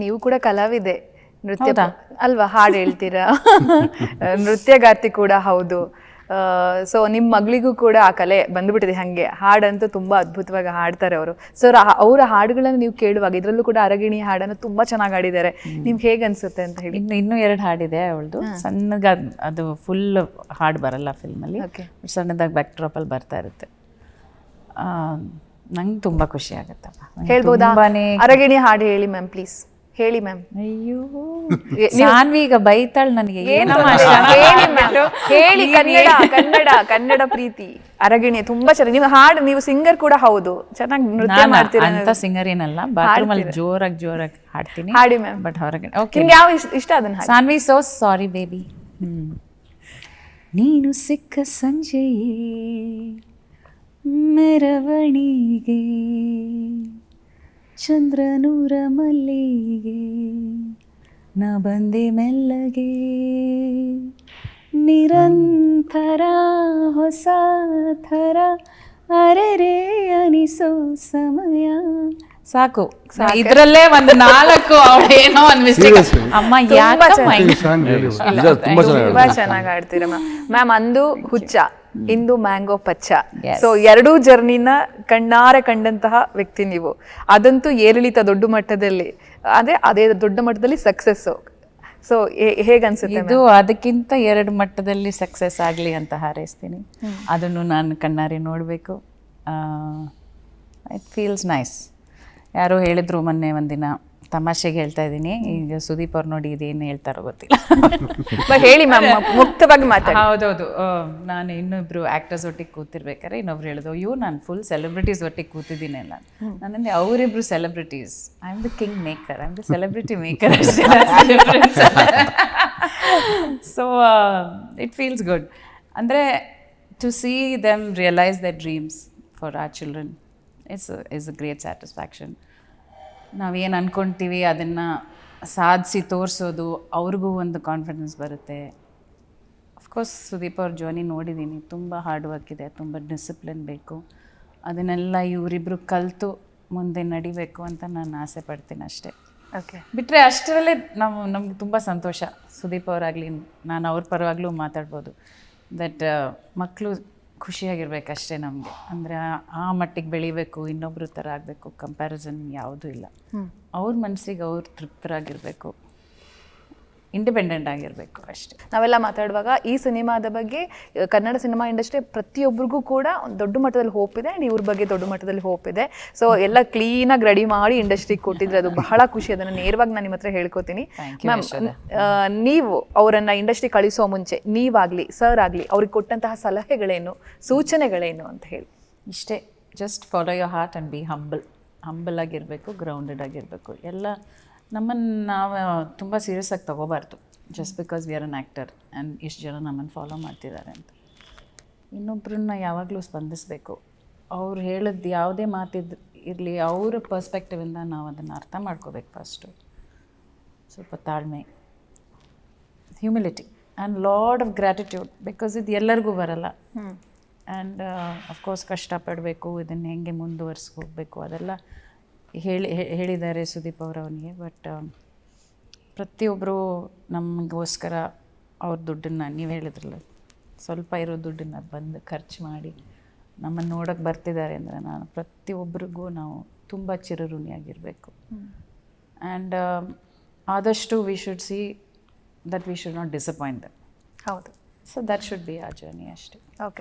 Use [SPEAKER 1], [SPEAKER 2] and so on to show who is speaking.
[SPEAKER 1] ನೀವು ಕೂಡ ಕಲಾವಿದೆ, ನೃತ್ಯ ಅಲ್ವಾ, ಹಾಡು ಹೇಳ್ತೀರಾ, ನೃತ್ಯಗಾರ್ತಿ ಕೂಡ ಹೌದು. ಸೊ ನಿಮ್ಮ ಮಗಳಿಗೂ ಕೂಡ ಆ ಕಲೆ ಬಂದ್ಬಿಟ್ಟಿದೆ. ಹಾಗೆ ಹಾಡಂತೂ ತುಂಬ ಅದ್ಭುತವಾಗಿ ಹಾಡ್ತಾರೆ ಅವರು. ಸೊ ಅವರ ಹಾಡುಗಳನ್ನು ನೀವು ಕೇಳುವಾಗ, ಇದರಲ್ಲೂ ಕೂಡ ಅರಗಿಣಿ ಹಾಡನ್ನು ತುಂಬ ಚೆನ್ನಾಗಿ ಹಾಡಿದ್ದಾರೆ. ನಿಮ್ಗೆ ಹೇಗೆ ಅನ್ಸುತ್ತೆ ಅಂತ ಹೇಳಿ?
[SPEAKER 2] ಇನ್ನೂ 2 ಹಾಡಿದೆ ಅವಳದು. ಸಣ್ಣಗೆ ಅದು ಫುಲ್ ಹಾಡು ಬರಲ್ಲ ಫಿಲ್ಮಲ್ಲಿ, ಸಣ್ಣದಾಗಿ ಬ್ಯಾಕ್ ಡ್ರಾಪಲ್ಲಿ ಬರ್ತಾ ಇರುತ್ತೆ. ನಂಗೆ ತುಂಬ ಖುಷಿ ಆಗುತ್ತಪ್ಪ.
[SPEAKER 1] ಹೇಳ್ಬೋದಾ? ಅರಗಿಣಿ ಹಾಡು ಹೇಳಿ ಮ್ಯಾಮ್, ಪ್ಲೀಸ್ ಹೇಳಿ ಮ್ಯಾಮ್.
[SPEAKER 2] ಅಯ್ಯೋ, ಸಾನ್ವಿ ಈಗ ಬೈತಾಳ್ ನನಗೆ.
[SPEAKER 1] ಹೇಳಿ, ಕನ್ನಡ ಪ್ರೀತಿ. ಅರಗಿಣಿ ತುಂಬಾ ಚೆನ್ನಾಗಿ ನೀವು ಹಾಡು, ನೀವು ಸಿಂಗರ್ ಕೂಡ ಹೌದು, ಚೆನ್ನಾಗಿ ನೃತ್ಯ ಮಾಡ್ತೀರಾ.
[SPEAKER 2] ಅಂತ ಸಿಂಗರ್ ಏನಲ್ಲ, ಬಾತ್ರೂಮ್ ಅಲ್ಲಿ ಜೋರಾಗಿ ಹಾಡ್ತೀನಿ.
[SPEAKER 1] ಹಾಡಿ ಮ್ಯಾಮ್,
[SPEAKER 2] ಬಟ್ ಹೊರಗಡೆ. ಓಕೆ,
[SPEAKER 1] ನಿಮ್ಗೆ ಯಾವ ಇಷ್ಟ ಅದನ್ನ?
[SPEAKER 2] Saanvi so sorry baby. ನೀನು ಸಿಕ್ಕ ಸಂಜೆಯೇ ಮೆರವಣಿಗೆ, ಚಂದ್ರನೂರ ಮಲ್ಲಿಗೆ, ನಾ ಬಂದೆ ಮೆಲ್ಲಗೆ, ನಿರಂತರ ಹೊಸ ಥರ ಅರೆರೆ ಅನಿಸೋ ಸಮಯ. ಸಾಕು, ಇದರಲ್ಲೇ ಒಂದು 4 ಅವಳೇನೋ ಒಂದು ಮಿಸ್ಟೇಕ್. ಅಮ್ಮ
[SPEAKER 1] ತುಂಬಾ ಚೆನ್ನಾಗಿ ಆಡ್ತೀರ ಮ್ಯಾಮ್. ಅಂದು ಹುಚ್ಚ, ಇಂದು ಮ್ಯಾಂಗೋ ಪಚ್ಚ. ಸೊ 2 ಜರ್ನಿನ ಕಣ್ಣಾರೆ ಕಂಡಂತಹ ವ್ಯಕ್ತಿ ನೀವು. ಅದಂತೂ ಏರಿಳಿತ ದೊಡ್ಡ ಮಟ್ಟದಲ್ಲಿ, ಅದೇ ದೊಡ್ಡ ಮಟ್ಟದಲ್ಲಿ ಸಕ್ಸಸ್. ಸೊ ಹೇಗನ್ಸುತ್ತೆ
[SPEAKER 2] ಇದು? ಅದಕ್ಕಿಂತ 2 ಮಟ್ಟದಲ್ಲಿ ಸಕ್ಸಸ್ ಆಗಲಿ ಅಂತ ಹಾರೈಸ್ತೀನಿ. ಅದನ್ನು ನಾನು ಕಣ್ಣಾರೆ ನೋಡಬೇಕು. It feels nice. ಯಾರೋ ಹೇಳಿದ್ರು ಮೊನ್ನೆ ಒಂದಿನ, ತಮಾಷೆಗೆ ಹೇಳ್ತಾ ಇದ್ದೀನಿ, ಈಗ ಸುದೀಪ್ ಅವ್ರು ನೋಡಿ ಇದೇನು ಹೇಳ್ತಾರೋ ಗೊತ್ತಿಲ್ಲ.
[SPEAKER 1] ಹೇಳಿ ಮ್ಯಾಮ್, ಮುಕ್ತವಾಗಿ ಮಾತಾಡಿ.
[SPEAKER 2] ಹೌದೌದು, ನಾನು ಇನ್ನೊಬ್ರು ಆ್ಯಕ್ಟರ್ಸ್ ಒಟ್ಟಿಗೆ ಕೂತಿರ್ಬೇಕಾದ್ರೆ ಇನ್ನೊಬ್ರು ಹೇಳಿದ್ರು, ಅಯ್ಯೋ ನಾನು ಫುಲ್ ಸೆಲೆಬ್ರಿಟೀಸ್ ಒಟ್ಟಿಗೆ ಕೂತಿದ್ದೀನಿ ಅಲ್ಲ. ನಾನಲ್ಲಿ ಅವರಿಬ್ರು celebrities, I am the king maker, I am the celebrity maker. So it feels good. ಅಂದರೆ to see them realise the dreams for our children is a great satisfaction. ನಾವೇನು ಅಂದ್ಕೊಳ್ತೀವಿ ಅದನ್ನು ಸಾಧಿಸಿ ತೋರಿಸೋದು, ಅವ್ರಿಗೂ ಒಂದು ಕಾನ್ಫಿಡೆನ್ಸ್ ಬರುತ್ತೆ. ಅಫ್ಕೋರ್ಸ್ ಸುದೀಪ್ ಅವ್ರ ಜರ್ನಿ ನೋಡಿದ್ದೀನಿ, ತುಂಬ ಹಾರ್ಡ್ ವರ್ಕ್ ಇದೆ, ತುಂಬ ಡಿಸಿಪ್ಲಿನ್ ಬೇಕು. ಅದನ್ನೆಲ್ಲ ಇವರಿಬ್ಬರು ಕಲಿತು ಮುಂದೆ ನಡಿಬೇಕು ಅಂತ ನಾನು ಆಸೆ ಪಡ್ತೀನಿ ಅಷ್ಟೇ.
[SPEAKER 1] ಓಕೆ,
[SPEAKER 2] ಬಿಟ್ಟರೆ ಅಷ್ಟರಲ್ಲೇ ನಮ್ಗೆ ತುಂಬ ಸಂತೋಷ. ಸುದೀಪ್ ಅವರಾಗಲಿ, ನಾನು ಅವ್ರ ಪರವಾಗಲೂ ಮಾತಾಡ್ಬೋದು. ದಟ್ ಮಕ್ಕಳು ಖುಷಿಯಾಗಿರ್ಬೇಕಷ್ಟೇ ನಮಗೆ. ಅಂದರೆ ಆ ಮಟ್ಟಿಗೆ ಬೆಳಿಬೇಕು, ಇನ್ನೊಬ್ರ ಥರ ಆಗಬೇಕು, ಕಂಪ್ಯಾರಿಸನ್ ಯಾವುದೂ ಇಲ್ಲ. ಅವ್ರ ಮನಸ್ಸಿಗೆ ಅವ್ರು ತೃಪ್ತರಾಗಿರಬೇಕು, ಇಂಡಿಪೆಂಡೆಂಟ್ ಆಗಿರಬೇಕು ಅಷ್ಟೇ.
[SPEAKER 1] ನಾವೆಲ್ಲ ಮಾತಾಡುವಾಗ ಈ ಸಿನಿಮಾದ ಬಗ್ಗೆ, ಕನ್ನಡ ಸಿನಿಮಾ ಇಂಡಸ್ಟ್ರಿ ಪ್ರತಿಯೊಬ್ಬರಿಗೂ ಕೂಡ ಒಂದು ದೊಡ್ಡ ಮಟ್ಟದಲ್ಲಿ ಹೋಪ್ ಇದೆ, ಆ್ಯಂಡ್ ಇವ್ರ ಬಗ್ಗೆ ದೊಡ್ಡ ಮಟ್ಟದಲ್ಲಿ ಹೋಪ್ ಇದೆ. ಸೊ ಎಲ್ಲ ಕ್ಲೀನಾಗಿ ರೆಡಿ ಮಾಡಿ ಇಂಡಸ್ಟ್ರಿಗೆ ಕೊಟ್ಟಿದ್ರೆ ಅದು ಬಹಳ ಖುಷಿ. ಅದನ್ನು ನೇರವಾಗಿ ನಾನು ನಿಮ್ಮ ಹತ್ರ ಹೇಳ್ಕೊತೀನಿ. ಮ್ಯಾಮ್, ನೀವು ಅವರನ್ನು ಇಂಡಸ್ಟ್ರಿ ಕಳಿಸೋ ಮುಂಚೆ ನೀವಾಗಲಿ ಸರ್ ಆಗಲಿ ಅವ್ರಿಗೆ ಕೊಟ್ಟಂತಹ ಸಲಹೆಗಳೇನು, ಸೂಚನೆಗಳೇನು ಅಂತ ಹೇಳಿ?
[SPEAKER 2] ಇಷ್ಟೇ, just follow your heart and be humble ಆಗಿರಬೇಕು, ಗ್ರೌಂಡೆಡ್ ಆಗಿರಬೇಕು. ಎಲ್ಲ ನಮ್ಮನ್ನು ನಾವು ತುಂಬ ಸೀರಿಯಸ್ಸಾಗಿ ತೊಗೋಬಾರ್ದು, just because we are an actor and ಇಷ್ಟು ಜನ ನಮ್ಮನ್ನು ಫಾಲೋ ಮಾಡ್ತಿದ್ದಾರೆ ಅಂತ. ಇನ್ನೊಬ್ಬರನ್ನ ಯಾವಾಗಲೂ ಸ್ಪಂದಿಸಬೇಕು. ಅವ್ರು ಹೇಳಿದ್ದು ಯಾವುದೇ ಇರಲಿ, ಅವರ ಪರ್ಸ್ಪೆಕ್ಟಿವಿಂದ ನಾವು ಅದನ್ನು ಅರ್ಥ ಮಾಡ್ಕೋಬೇಕು. ಫಸ್ಟು ಸ್ವಲ್ಪ ತಾಳ್ಮೆ, humility and lot of gratitude, because ಇದು ಎಲ್ಲರಿಗೂ ಬರಲ್ಲ. ಆ್ಯಂಡ್ ಅಫ್ಕೋರ್ಸ್ ಕಷ್ಟಪಡಬೇಕು, ಇದನ್ನು ಹೆಂಗೆ ಮುಂದುವರಿಸ್ಕೋಬೇಕು ಅದೆಲ್ಲ ಹೇಳಿದ್ದಾರೆ ಸುದೀಪ್ ಅವನಿಗೆ. ಬಟ್ ಪ್ರತಿಯೊಬ್ಬರು ನಮಗೋಸ್ಕರ ಅವ್ರ ದುಡ್ಡನ್ನು, ನೀವು ಹೇಳಿದ್ರಲ್ಲ, ಸ್ವಲ್ಪ ಇರೋ ದುಡ್ಡನ್ನು ಬಂದು ಖರ್ಚು ಮಾಡಿ ನಮ್ಮನ್ನು ನೋಡೋಕ್ಕೆ ಬರ್ತಿದ್ದಾರೆ ಅಂದರೆ ನಾನು ಪ್ರತಿಯೊಬ್ಬರಿಗೂ ನಾವು ತುಂಬ ಚಿರಋಣಿಯಾಗಿರಬೇಕು. ಆ್ಯಂಡ್ ಆದಷ್ಟು we should see that we should not disappoint them.
[SPEAKER 1] ಹೌದು.
[SPEAKER 2] So that should be a journey ಅಷ್ಟೇ.
[SPEAKER 1] ಓಕೆ,